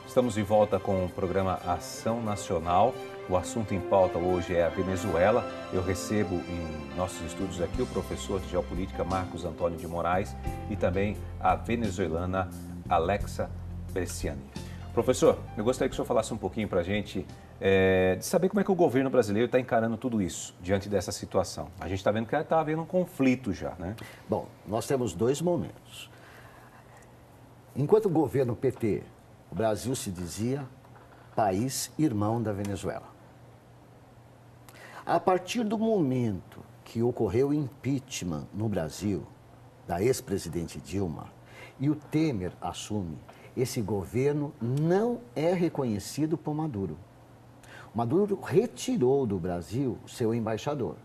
Estamos de volta com o programa Ação Nacional. O assunto em pauta hoje é a Venezuela. Eu recebo em nossos estúdios aqui o professor de Geopolítica Marcos Antônio de Moraes e também a venezuelana Alexa Bresciani. Professor, eu gostaria que o senhor falasse um pouquinho para a gente de saber como é que o governo brasileiro está encarando tudo isso diante dessa situação. A gente está vendo que está havendo um conflito já, né? Bom, nós temos dois momentos. Enquanto o governo PT, o Brasil se dizia país irmão da Venezuela. A partir do momento que ocorreu o impeachment no Brasil, da ex-presidente Dilma, e o Temer assume, esse governo não é reconhecido por Maduro. Maduro retirou do Brasil seu embaixador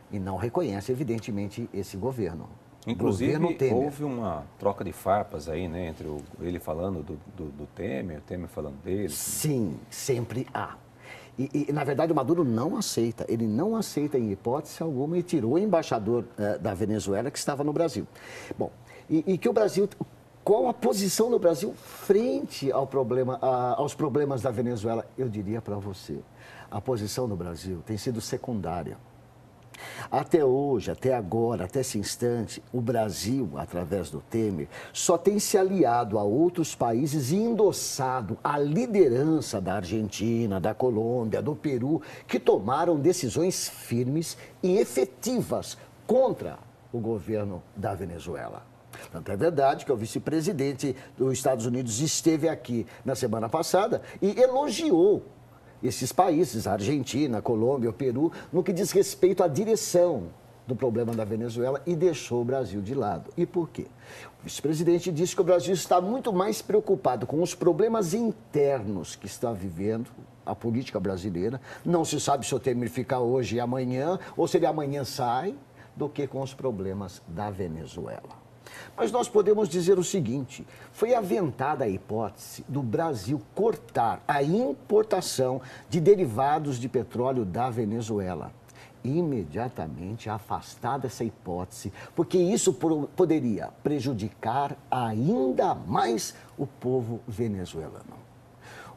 e não reconhece, evidentemente, esse governo. Inclusive, houve uma troca de farpas aí, né, entre ele falando do Temer, o Temer falando dele. Sim, sempre há. E, na verdade, o Maduro não aceita. Ele não aceita, em hipótese alguma, e tirou o embaixador da Venezuela que estava no Brasil. Bom, e que o Brasil... Qual a posição do Brasil frente aos problemas da Venezuela? Eu diria para você, a posição do Brasil tem sido secundária. Até hoje, até agora, até esse instante, o Brasil, através do Temer, só tem se aliado a outros países e endossado a liderança da Argentina, da Colômbia, do Peru, que tomaram decisões firmes e efetivas contra o governo da Venezuela. Tanto é verdade que o vice-presidente dos Estados Unidos esteve aqui na semana passada e elogiou esses países, a Argentina, a Colômbia, o Peru, no que diz respeito à direção do problema da Venezuela e deixou o Brasil de lado. E por quê? O vice-presidente disse que o Brasil está muito mais preocupado com os problemas internos que está vivendo a política brasileira. Não se sabe se o Temer fica hoje e amanhã, ou se ele amanhã sai, do que com os problemas da Venezuela. Mas nós podemos dizer o seguinte, foi aventada a hipótese do Brasil cortar a importação de derivados de petróleo da Venezuela. Imediatamente afastada essa hipótese, porque isso poderia prejudicar ainda mais o povo venezuelano.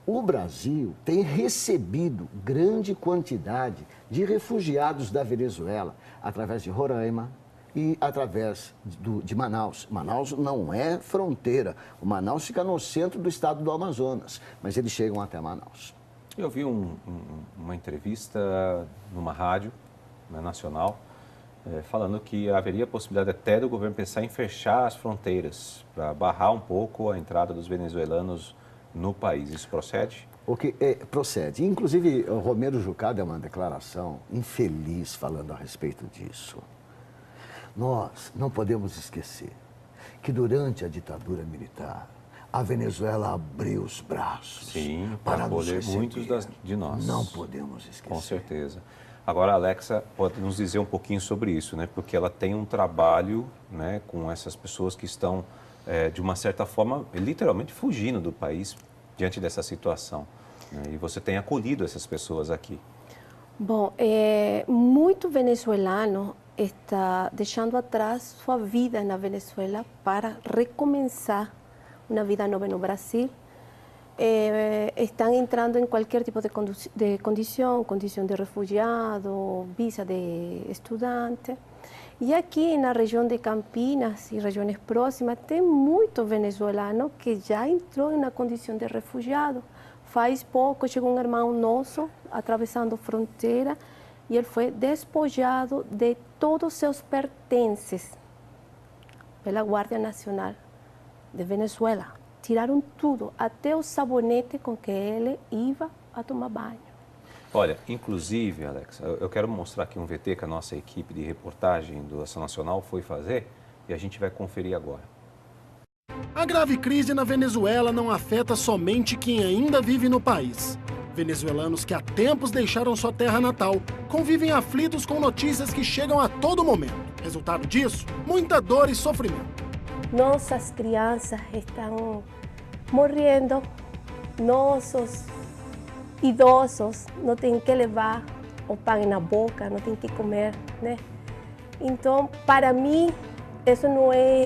O Brasil tem recebido grande quantidade de refugiados da Venezuela, através de Roraima, e através de Manaus. Manaus não é fronteira. O Manaus fica no centro do estado do Amazonas, mas eles chegam até Manaus. Eu vi uma entrevista numa rádio, né, nacional, falando que haveria a possibilidade até do governo pensar em fechar as fronteiras para barrar um pouco a entrada dos venezuelanos no país. Isso procede? Procede. Inclusive, o Romero Jucá deu uma declaração infeliz falando a respeito disso. Nós não podemos esquecer que durante a ditadura militar, a Venezuela abriu os braços para acolher muitos de nós. Não podemos esquecer. Com certeza. Agora, a Alexa pode nos dizer um pouquinho sobre isso, né? Porque ela tem um trabalho, né, com essas pessoas que estão, de uma certa forma, literalmente fugindo do país diante dessa situação, né? E você tem acolhido essas pessoas aqui. Bom, muito venezuelano está deixando atrás sua vida na Venezuela para recomeçar uma vida nova no Brasil. Estão entrando em qualquer tipo de condição de refugiado, visa de estudante. E aqui na região de Campinas e regiões próximas tem muito venezuelano que já entrou na condição de refugiado. Faz pouco chegou um irmão nosso atravessando a fronteira e ele foi despojado de todos os seus pertences pela Guarda Nacional de Venezuela. Tiraram tudo, até o sabonete com que ele ia a tomar banho. Olha, inclusive, Alex, eu quero mostrar aqui um VT que a nossa equipe de reportagem do Ação Nacional foi fazer e a gente vai conferir agora. A grave crise na Venezuela não afeta somente quem ainda vive no país. Venezuelanos que há tempos deixaram sua terra natal convivem aflitos com notícias que chegam a todo momento. Resultado disso, muita dor e sofrimento. Nossas crianças estão morrendo, nossos idosos não têm que levar o pão na boca, não têm que comer, né? Então, para mim, isso não é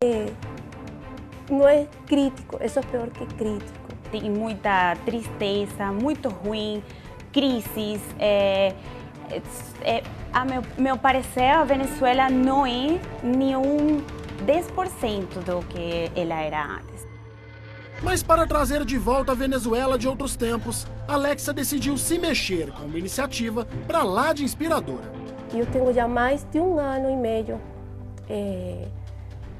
crítico, isso é pior que crítico. tem muita tristeza, muito ruim, crises. A meu parecer, a Venezuela não é nenhum 10% do que ela era antes. Mas para trazer de volta a Venezuela de outros tempos, Alexa decidiu se mexer com uma iniciativa para lá de inspiradora. Eu tenho já mais de 1 ano e meio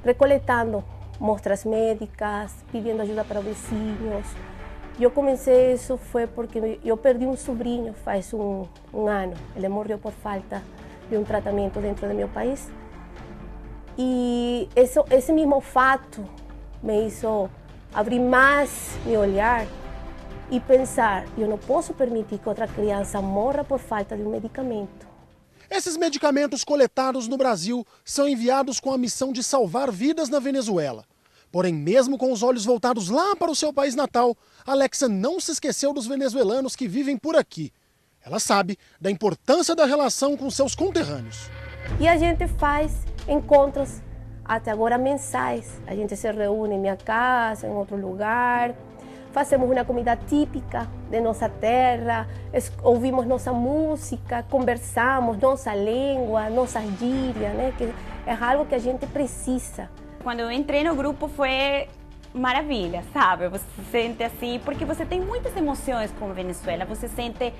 recoletando mostras médicas, pedindo ajuda para vizinhos. Eu comecei isso foi porque eu perdi um sobrinho faz um ano. Ele morreu por falta de um tratamento dentro do meu país. E esse mesmo fato me hizo abrir mais meu olhar e pensar, eu não posso permitir que outra criança morra por falta de um medicamento. Esses medicamentos coletados no Brasil são enviados com a missão de salvar vidas na Venezuela. Porém, mesmo com os olhos voltados lá para o seu país natal, Alexa não se esqueceu dos venezuelanos que vivem por aqui. Ela sabe da importância da relação com seus conterrâneos. E a gente faz encontros até agora mensais. A gente se reúne em minha casa, em outro lugar. Fazemos uma comida típica de nossa terra, ouvimos nossa música, conversamos nossa língua, nossas gírias, né? Que é algo que a gente precisa. Quando eu entrei no grupo foi maravilha, sabe? Você se sente assim, porque você tem muitas emoções com a Venezuela, você sente,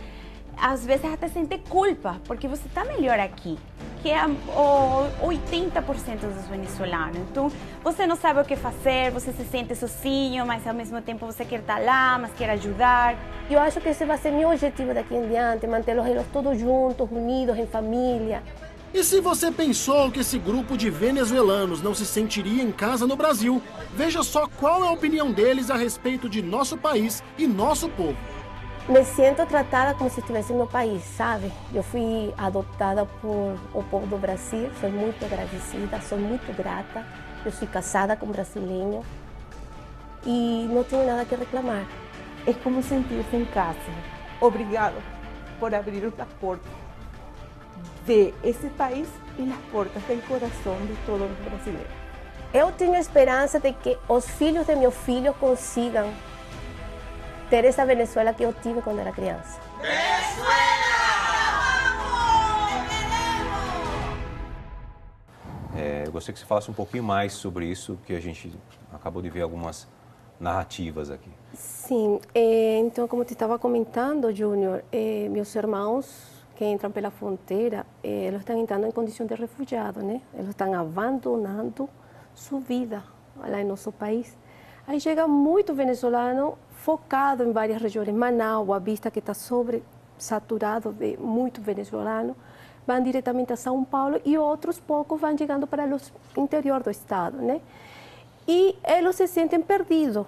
às vezes até sente culpa, porque você está melhor aqui, que é 80% dos venezuelanos. Então, você não sabe o que fazer, você se sente sozinho, mas ao mesmo tempo você quer estar lá, mas quer ajudar. Eu acho que esse vai ser meu objetivo daqui em diante, mantê-los todos juntos, unidos, em família. E se você pensou que esse grupo de venezuelanos não se sentiria em casa no Brasil, veja só qual é a opinião deles a respeito de nosso país e nosso povo. Me sinto tratada como se estivesse no meu país, sabe? Eu fui adotada por o povo do Brasil, sou muito agradecida, sou muito grata. Eu sou casada com um brasileiro e não tenho nada que reclamar. É como sentir-se em casa. Obrigado por abrir as portas de esse país e as portas do coração de todos os brasileiros. Eu tenho esperança de que os filhos de meus filhos consigam ter essa Venezuela que eu tive quando era criança. Eu gostaria que você falasse um pouquinho mais sobre isso, que a gente acabou de ver algumas narrativas aqui. Sim, então como te estava comentando, Júnior, meus irmãos que entram pela fronteira, eles estão entrando em condição de refugiado, né? Eles estão abandonando sua vida lá em nosso país. Aí chega muito venezuelano focado em várias regiões, Manaus, Boa Vista, que está sobresaturado de muito venezuelano, vão diretamente a São Paulo e outros poucos vão chegando para o interior do estado, né? E eles se sentem perdidos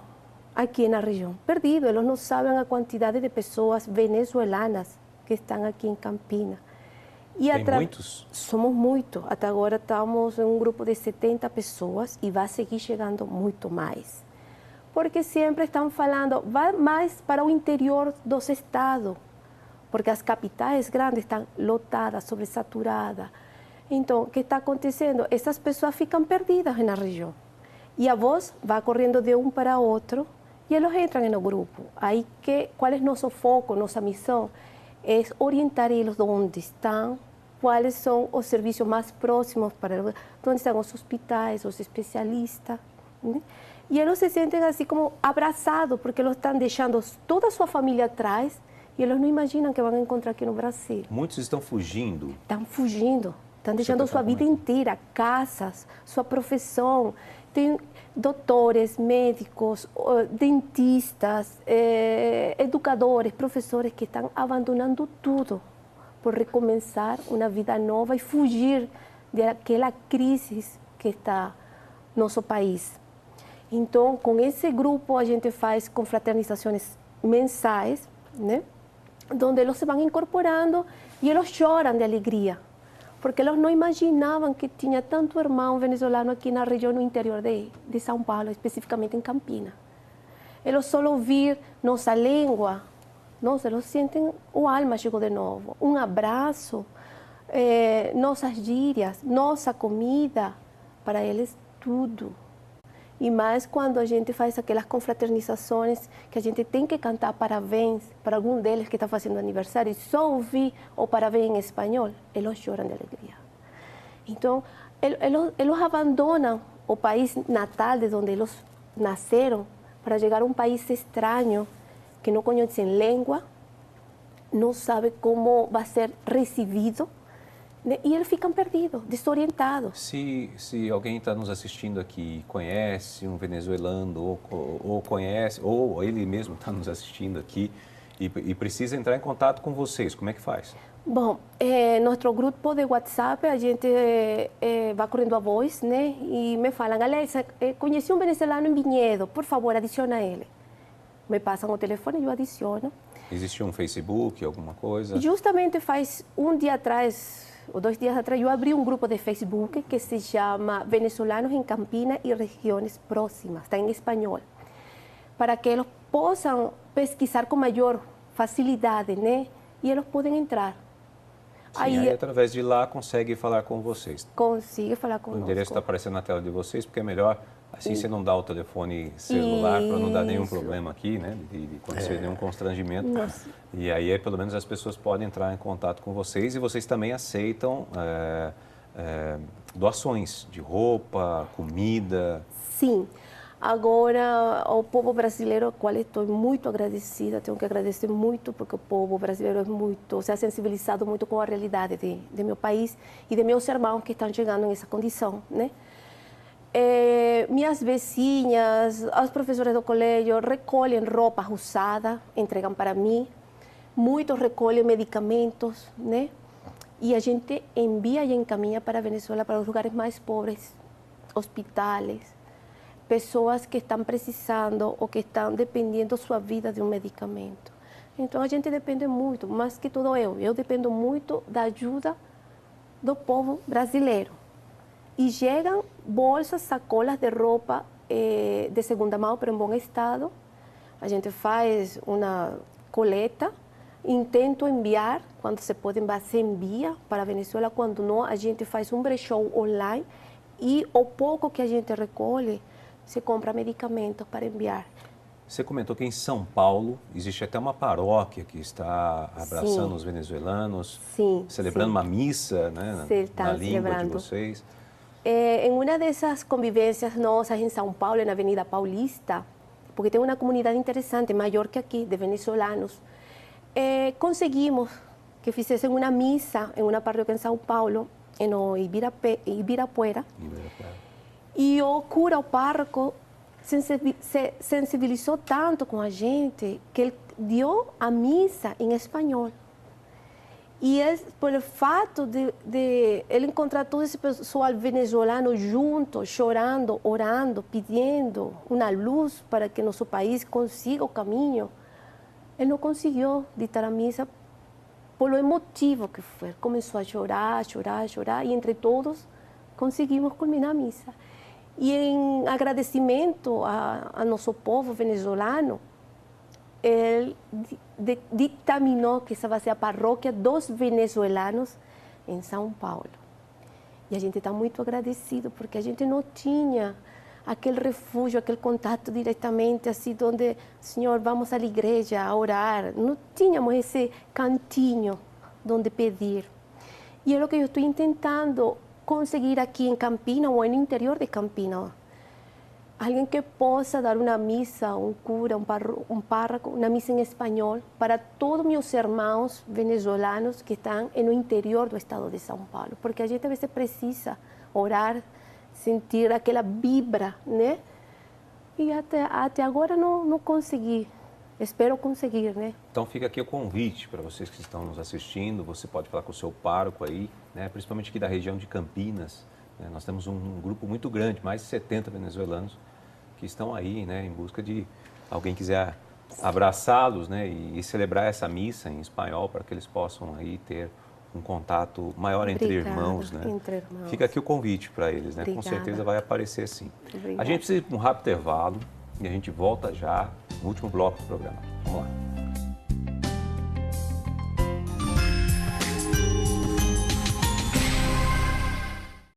aqui na região, perdidos, eles não sabem a quantidade de pessoas venezuelanas que estão aqui em Campinas. E Tem muitos? Somos muitos. Até agora estamos em um grupo de 70 pessoas e vai seguir chegando muito mais. Porque sempre estão falando, vai mais para o interior dos estados, porque as capitais grandes estão lotadas, sobresaturadas. Então, o que está acontecendo? Essas pessoas ficam perdidas na região. E a voz vai correndo de um para outro e eles entram no grupo. Aí, qual é nosso foco, nossa missão? É orientar eles onde estão, quais são os serviços mais próximos para eles, onde estão os hospitais, os especialistas, né? E eles se sentem assim como abraçados, porque eles estão deixando toda a sua família atrás e eles não imaginam que vão encontrar aqui no Brasil. Muitos estão fugindo. Estão fugindo, estão deixando sua vida inteira, casas, sua profissão. Tem doutores, médicos, dentistas, educadores, professores que estão abandonando tudo por recomeçar uma vida nova e fugir daquela crise que está no nosso país. Então, com esse grupo, a gente faz confraternizações mensais, né? Onde eles se vão incorporando e eles choram de alegria, porque eles não imaginavam que tinha tanto irmão venezuelano aqui na região no interior de São Paulo, especificamente em Campinas. Eles só ouvir nossa língua, nossa, eles sentem o alma chegou de novo, um abraço, nossas gírias, nossa comida, para eles tudo. E mais quando a gente faz aquelas confraternizações que a gente tem que cantar parabéns para algum deles que está fazendo aniversário e só ouvir o parabéns em espanhol, eles choram de alegria. Então, eles abandonam o país natal de onde eles nasceram para chegar a um país estranho que não conhecem língua, não sabe como vai ser recebido, né? E eles ficam perdidos, desorientados. Se alguém está nos assistindo aqui e conhece um venezuelano ou conhece, ou ele mesmo está nos assistindo aqui e precisa entrar em contato com vocês, como é que faz? Bom, nosso grupo de WhatsApp, a gente vai correndo a voz, né? E me falam, Alexa, conheci um venezuelano em Vinhedo, por favor, adiciona ele. Me passam o telefone e eu adiciono. Existe um Facebook, alguma coisa? Justamente faz um dia atrás, ou 2 dias atrás, eu abri um grupo de Facebook que se chama Venezolanos em Campinas e Regiões Próximas, está em espanhol, para que eles possam pesquisar com maior facilidade, né? E eles podem entrar. Sim, aí, através de lá, consegue falar com vocês. Consigo falar conosco. O endereço está aparecendo na tela de vocês, porque é melhor, assim você não dá o telefone celular para não dar nenhum problema aqui, né? De acontecer nenhum constrangimento. Nossa. E aí, pelo menos, as pessoas podem entrar em contato com vocês e vocês também aceitam doações de roupa, comida. Sim. Agora, o povo brasileiro, ao qual estou muito agradecida, tenho que agradecer muito, porque o povo brasileiro se ha sensibilizado muito com a realidade de meu país e de meus irmãos que estão chegando nessa condição, né? Minhas vizinhas, as professoras do colégio recolhem roupa usada, entregam para mim. Muitos recolhem medicamentos, né? E a gente envia e encaminha para a Venezuela, para os lugares mais pobres, hospitais, pessoas que estão precisando ou que estão dependendo sua vida de um medicamento. Então a gente depende muito, mais que tudo eu dependo muito da ajuda do povo brasileiro. E chegam bolsas, sacolas de roupa de segunda mão, pero em bom estado. A gente faz uma coleta, intento enviar, quando se pode enviar, se envia para a Venezuela, quando não, a gente faz um brechó online e o pouco que a gente recolhe, se compra medicamentos para enviar. Você comentou que em São Paulo existe até uma paróquia que está abraçando os venezuelanos, celebrando uma missa, né, na língua de vocês. Em uma dessas convivências nossas em São Paulo, na Avenida Paulista, porque tem uma comunidade interessante, maior que aqui, de venezuelanos, conseguimos que fizessem uma missa em uma paróquia em São Paulo, no Ibirapuera. E o cura, o párroco, se sensibilizou tanto com a gente que ele deu a missa em espanhol. E por fato de ele encontrar todo esse pessoal venezuelano junto, chorando, orando, pedindo uma luz para que nosso país consiga o caminho, ele não conseguiu ditar a missa pelo emotivo que foi. Começou a chorar, chorar, chorar, e entre todos conseguimos culminar a missa. E em agradecimento a nosso povo venezuelano, ele ditaminou que essa vai ser a paróquia dos venezuelanos em São Paulo. E a gente está muito agradecido, porque a gente não tinha aquele refúgio, aquele contato diretamente, assim, onde, Senhor, vamos à igreja a orar. Não tínhamos esse cantinho onde pedir. E é o que eu estou tentando conseguir aqui em Campinas ou no interior de Campinas. Alguém que possa dar uma missa, um cura, um párroco, uma missa em espanhol para todos meus irmãos venezuelanos que estão no interior do estado de São Paulo. Porque a gente às vezes precisa orar, sentir aquela vibra, né? E até agora não consegui. Espero conseguir, né? Então fica aqui o convite para vocês que estão nos assistindo. Você pode falar com o seu pároco aí, né? Principalmente aqui da região de Campinas. Né? Nós temos um grupo muito grande, mais de 70 venezuelanos que estão aí, né? Em busca de alguém quiser abraçá-los, né? E celebrar essa missa em espanhol para que eles possam aí ter um contato maior entre irmãos, né? Entre irmãos. Fica aqui o convite para eles, né? Obrigada. Com certeza vai aparecer sim. Obrigada. A gente precisa ir para um rápido intervalo e a gente volta já no último bloco do programa. Vamos lá.